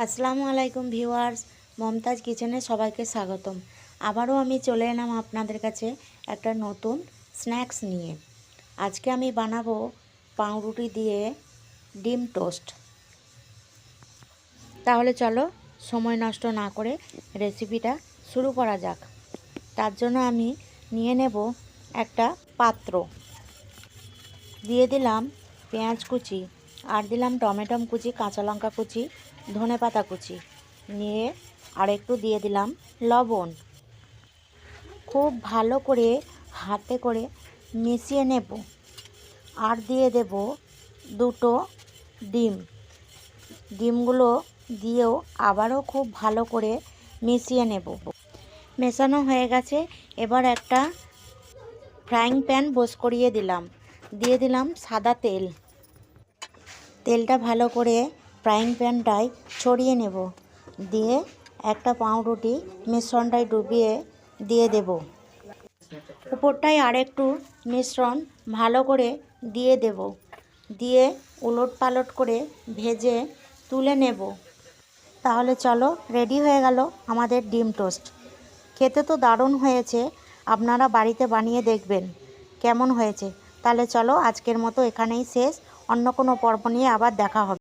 আসসালামু আলাইকুম ভিউয়ার্স, মমতাজ কিচেনে সবাইকে স্বাগতম। আবারও আমি চলে এলাম আপনাদের কাছে একটা নতুন স্ন্যাক্স নিয়ে। আজকে আমি বানাবো পাউরুটি দিয়ে ডিম টোস্ট। তাহলে চলো সময় নষ্ট না করে রেসিপিটা শুরু করা যাক। তার জন্য আমি নিয়ে নেব একটা পাত্র, দিয়ে দিলাম পেঁয়াজ কুচি, আর দিলাম টমেটো কুচি, কাঁচা লঙ্কা কুচি, ধনেপাতা কুচি, নিয়ে আর একটু দিয়ে দিলাম লবণ। খুব ভালো করে হাতে করে মিশিয়ে নেব। আর দিয়ে দেব দুটো ডিম। ডিমগুলো দিয়েও আবারও খুব ভালো করে মিশিয়ে নেব। মেশানো হয়ে গেছে। এবার একটা ফ্রাইং প্যান বস করিয়ে দিলাম, দিয়ে দিলাম সাদা তেল। তেলটা ভালো করে ফ্রাইং প্যানটায় ছড়িয়ে নেব, দিয়ে একটা পাউরুটি মিশ্রণটায় ডুবিয়ে দিয়ে দেব। উপরটায় আরেকটু মিশ্রণ ভালো করে দিয়ে দেব, দিয়ে উলট পালট করে ভেজে তুলে নেব। তাহলে চলো, রেডি হয়ে গেল আমাদের ডিম টোস্ট। খেতে তো দারুণ হয়েছে, আপনারা বাড়িতে বানিয়ে দেখবেন কেমন হয়েছে। তাহলে চলো, আজকের মতো এখানেই শেষ। অন্য কোনো পর্ব নিয়ে আবার দেখা হবে।